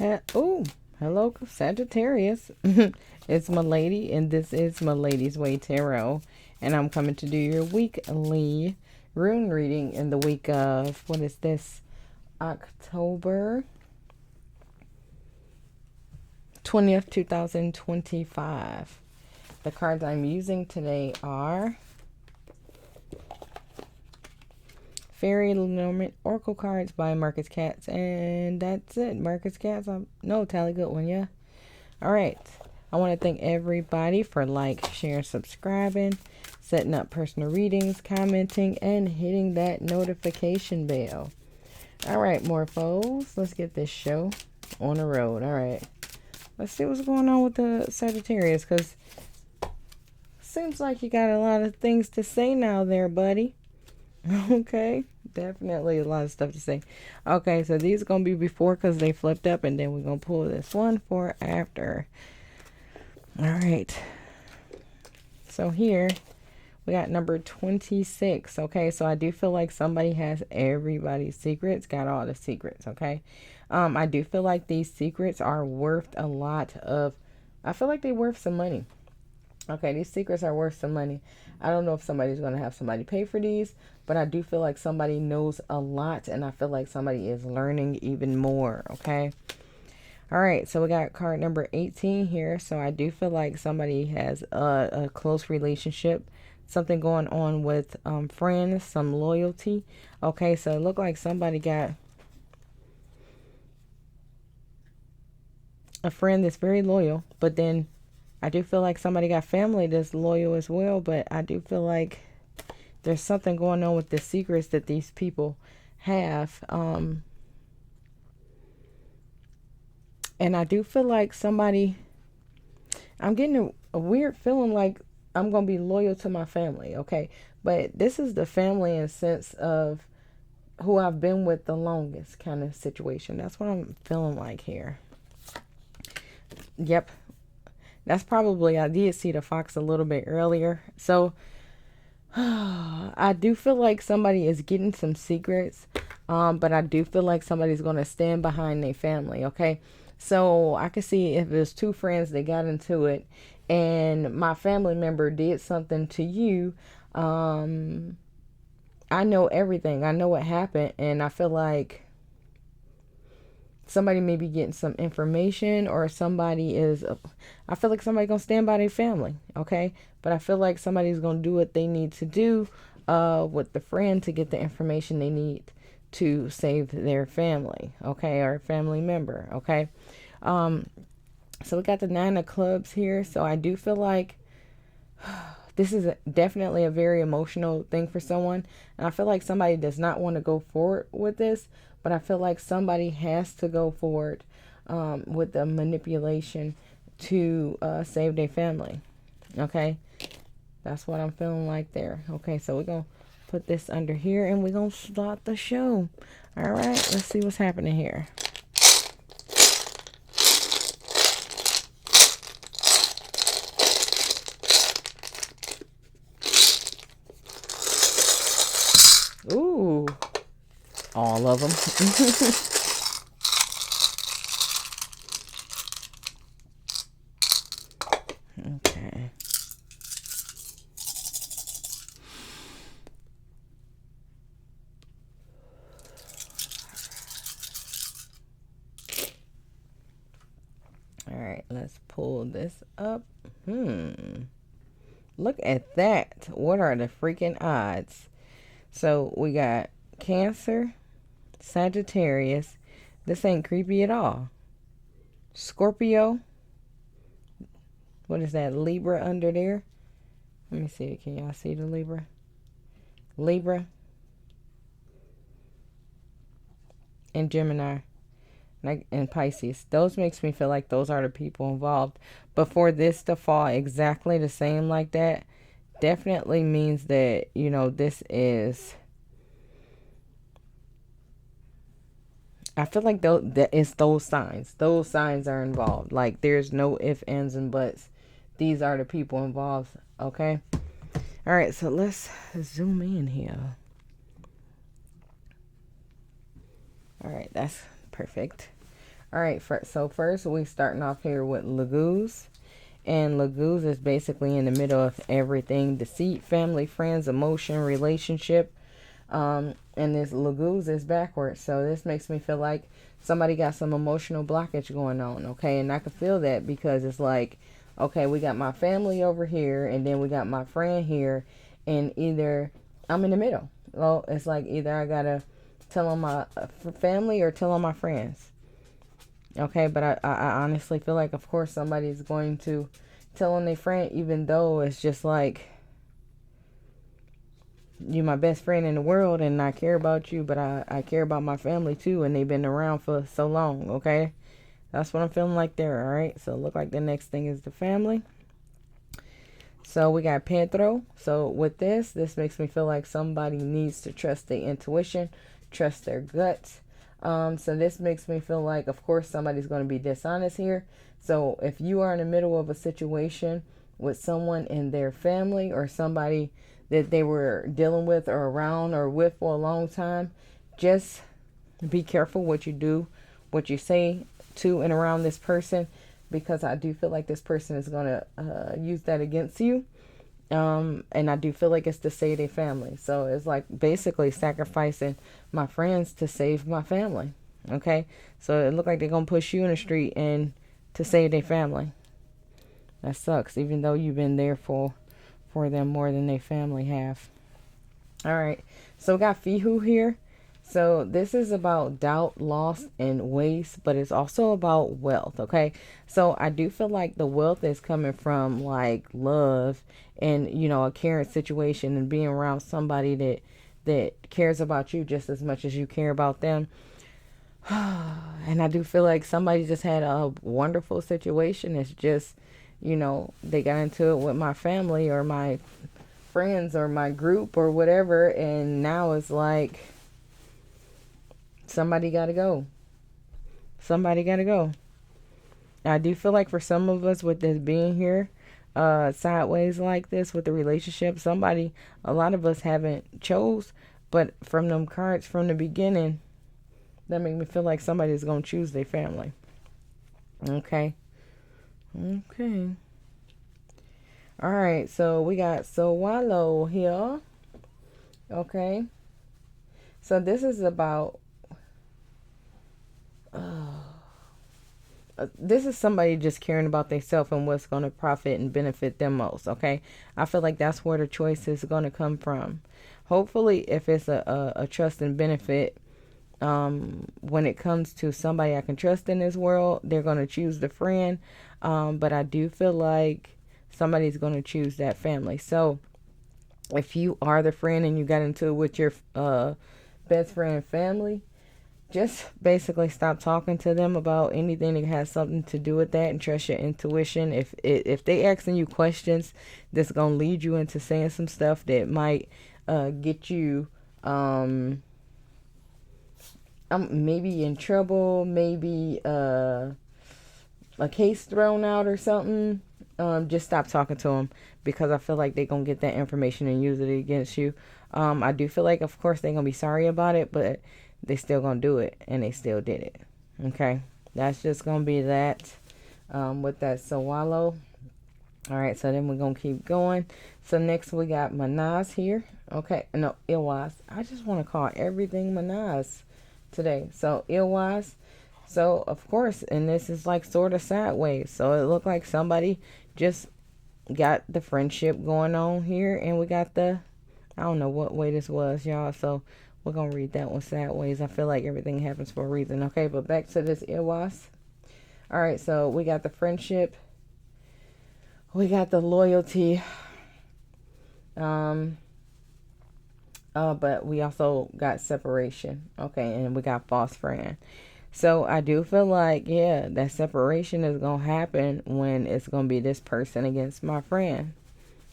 Oh, hello, Sagittarius. It's Milady, and this is Milady's Way Tarot. And I'm coming to do your weekly rune reading in the week of, what is this? October 20th, 2025. The cards I'm using today are Fairy Lenormand Oracle cards by Marcus Katz, and that's it. Marcus Katz. No, Tally Goodwin, yeah. All right. I want to thank everybody for sharing, subscribing, setting up personal readings, commenting, and hitting that notification bell. All right, Morphos, let's get this show on the road. All right. Let's see what's going on with the Sagittarius, because seems like you got a lot of things to say now there, buddy. Okay, definitely a lot of stuff to say. Okay, so these are going to be before because they flipped up, and then we're going to pull this one for after. All right, so here we got number 26. Okay, so I do feel like somebody has everybody's secrets, got all the secrets. Okay, I do feel like these secrets are worth a lot of, I feel like they're worth some money. Okay, these secrets are worth some money. I don't know if somebody's going to have somebody pay for these, but I do feel like somebody knows a lot, and I feel like somebody is learning even more, okay? All right, so we got card number 18 here. So I do feel like somebody has a close relationship, something going on with friends, some loyalty. Okay, so it looked like somebody got a friend that's very loyal, but then I do feel like somebody got family that's loyal as well, but I do feel like there's something going on with the secrets that these people have. And I do feel like somebody, I'm getting a weird feeling like I'm going to be loyal to my family, okay? But this is the family in sense of who I've been with the longest kind of situation. That's what I'm feeling like here. Yep. That's probably, I did see the fox a little bit earlier. So I do feel like somebody is getting some secrets, but I do feel like somebody's going to stand behind their family, okay? So I can see if there's two friends that got into it and my family member did something to you, I know everything. I know what happened, and I feel like somebody may be getting some information, or somebody is, I feel like somebody's going to stand by their family, okay? But I feel like somebody's going to do what they need to do with the friend to get the information they need to save their family, okay? Or family member, okay? So we got the 9 of clubs here. So I do feel like this is definitely a very emotional thing for someone. And I feel like somebody does not want to go forward with this, but I feel like somebody has to go forward with the manipulation to save their family. Okay? That's what I'm feeling like there. Okay, so we're going to put this under here, and we're going to start the show. All right, let's see what's happening here. Ooh, all of them. Okay. All right, let's pull this up. Look at that. What are the freaking odds? So we got Cancer, Sagittarius. This ain't creepy at all. Scorpio. What is that? Libra under there. Let me see. Can y'all see the Libra? Libra. And Gemini. And Pisces. Those makes me feel like those are the people involved. But for this to fall exactly the same like that, definitely means that, you know, this is, I feel like that it's those signs. Those signs are involved. Like, there's no ifs, ands, and buts. These are the people involved. Okay? All right, so let's zoom in here. All right, that's perfect. All right, so first we starting off here with Laguz. And Laguz is basically in the middle of everything. Deceit, family, friends, emotion, relationship. And this Laguz is backwards. So this makes me feel like somebody got some emotional blockage going on. Okay, and I can feel that because it's like, okay, we got my family over here, and then we got my friend here, and either I'm in the middle. Well, it's like either I gotta tell on my family or tell on my friends. Okay, but I honestly feel like, of course, somebody's going to tell on their friend, even though it's just like, you're my best friend in the world and I care about you, but I care about my family too, and they've been around for so long. Okay, that's what I'm feeling like there. All right, so look like the next thing is the family. So we got Pedro. So with this makes me feel like somebody needs to trust their intuition, trust their guts. So this makes me feel like, of course, somebody's going to be dishonest here. So if you are in the middle of a situation with someone in their family or somebody that they were dealing with or around or with for a long time, just be careful what you do, what you say to and around this person, because I do feel like this person is going to use that against you. And I do feel like it's to save their family. So it's like basically sacrificing my friends to save my family. Okay, so it look like they're gonna push you in the street and to save their family. That sucks, even though you've been there for them more than their family have. All right, so we got Fihu here. So this is about doubt, loss, and waste, but it's also about wealth, okay? So I do feel like the wealth is coming from like love and, you know, a caring situation and being around somebody that cares about you just as much as you care about them. And I do feel like somebody just had a wonderful situation. It's just, you know, they got into it with my family or my friends or my group or whatever, and now it's like somebody got to go. Somebody got to go. I do feel like for some of us with this being here, sideways like this with the relationship, a lot of us haven't chose, but from them cards from the beginning, that make me feel like somebody's going to choose their family. Okay. Okay. All right. So we got Sowalo here. Okay. So this is about this is somebody just caring about themselves and what's going to profit and benefit them most. Okay, I feel like that's where the choice is going to come from. Hopefully, if it's a trust and benefit, when it comes to somebody I can trust in this world, they're going to choose the friend. But I do feel like somebody's going to choose that family. So if you are the friend and you got into it with your best friend family, just basically stop talking to them about anything that has something to do with that and trust your intuition. If they asking you questions that's gonna lead you into saying some stuff that might get you maybe in trouble, maybe a case thrown out or something, just stop talking to them, because I feel like they're gonna get that information and use it against you. I do feel like, of course, they're gonna be sorry about it, but they still gonna do it, and they still did it. Okay, that's just gonna be that with that Sowalo. All right, so then we're gonna keep going. So next we got Manaz here. Okay, no, Ilwas. I just want to call everything Manaz today. So Ilwas. So of course, and this is like sort of sideways. So it looked like somebody just got the friendship going on here, and we got the, I don't know what way this was, y'all. So we're going to read that one sideways. I feel like everything happens for a reason. Okay, but back to this Ilwas. All right, so we got the friendship. We got the loyalty. But we also got separation. Okay, and we got false friend. So I do feel like, yeah, that separation is going to happen when it's going to be this person against my friend.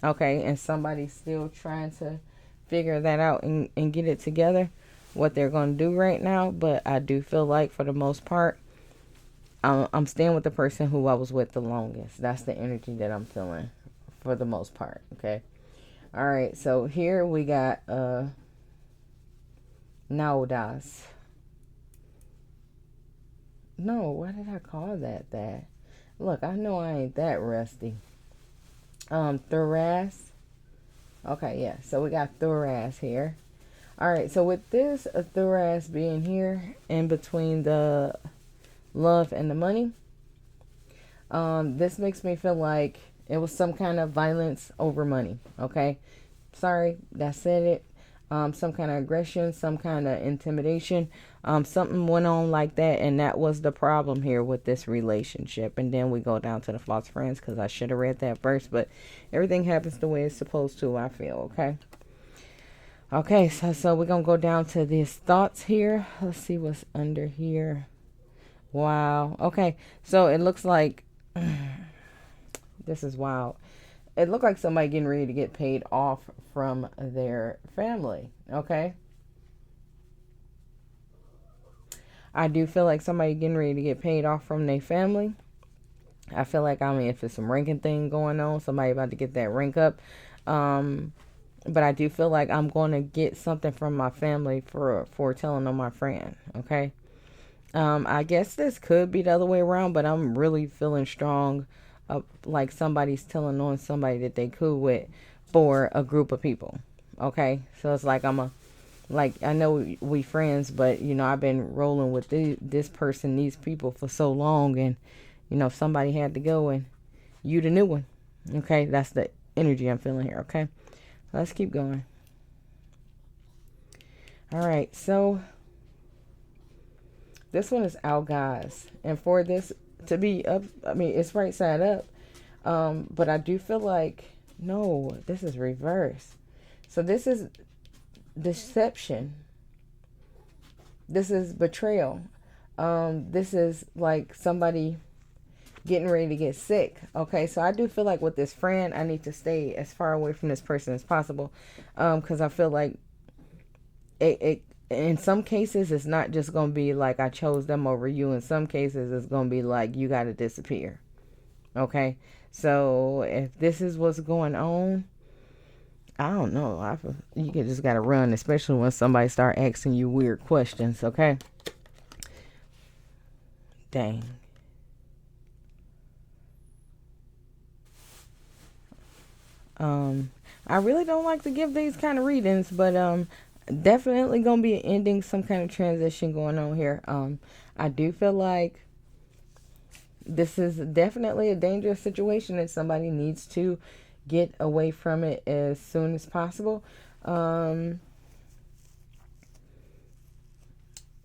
Okay, and somebody's still trying to figure that out and get it together, what they're going to do right now. But I do feel like for the most part, I'm staying with the person who I was with the longest. That's the energy that I'm feeling for the most part. Okay. All right. So here we got Naudas. No, why did I call that? Look, I know I ain't that rusty. Thoras. Okay, yeah. So we got Thoras here. All right. So with this Thoras being here in between the love and the money, this makes me feel like it was some kind of violence over money. Okay. Sorry, that said it. Some kind of aggression, some kind of intimidation. Something went on like that, and that was the problem here with this relationship. And then we go down to the false friends, because I should have read that first, but everything happens the way it's supposed to, I feel. Okay, so we're gonna go down to these thoughts here. Let's see what's under here. Wow. Okay, so it looks like this is wild. It looked like somebody getting ready to get paid off from their family. Okay. I do feel like somebody getting ready to get paid off from their family. I feel like, I mean, if it's some ranking thing going on, somebody about to get that rank up. But I do feel like I'm going to get something from my family for telling on my friend. Okay. I guess this could be the other way around, but I'm really feeling strong. Like somebody's telling on somebody that they cool with for a group of people. Okay. So it's like I know we friends, but I've been rolling with this person, these people for so long, and somebody had to go, and you the new one. Okay. That's the energy I'm feeling here. Okay. Let's keep going. All right. So this one is out, guys. And for this to be up, I mean, it's right side up. But I do feel like, no, this is reverse. So this is deception. This is betrayal. This is like somebody getting ready to get sick. Okay, so I do feel like with this friend, I need to stay as far away from this person as possible. Because I feel like it in some cases, it's not just going to be like I chose them over you. In some cases, it's going to be like you got to disappear. Okay. So if this is what's going on, I don't know. You just got to run, especially when somebody start asking you weird questions. Okay. Dang. I really don't like to give these kind of readings, but definitely gonna be an ending, some kind of transition going on here. I do feel like this is definitely a dangerous situation that somebody needs to get away from it as soon as possible.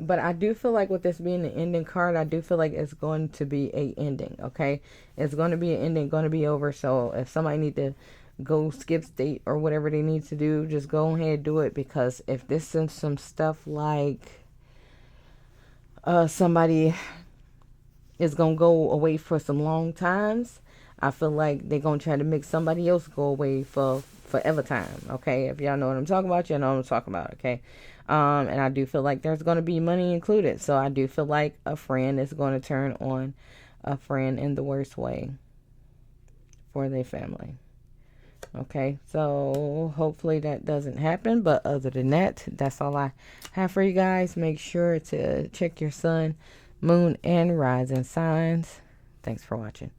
But I do feel like with this being an ending card, I do feel like it's going to be a ending. Okay, it's going to be an ending, going to be over. So if somebody need to go skip state or whatever they need to do, just go ahead and do it. Because if this is some stuff like somebody is going to go away for some long times, I feel like they're going to try to make somebody else go away for forever time. Okay, if y'all know what I'm talking about, y'all know what I'm talking about. Okay. And I do feel like there's going to be money included. So I do feel like a friend is going to turn on a friend in the worst way for their family. Okay, so hopefully that doesn't happen. But other than that, that's all I have for you guys. Make sure to check your sun, moon, and rising signs. Thanks for watching.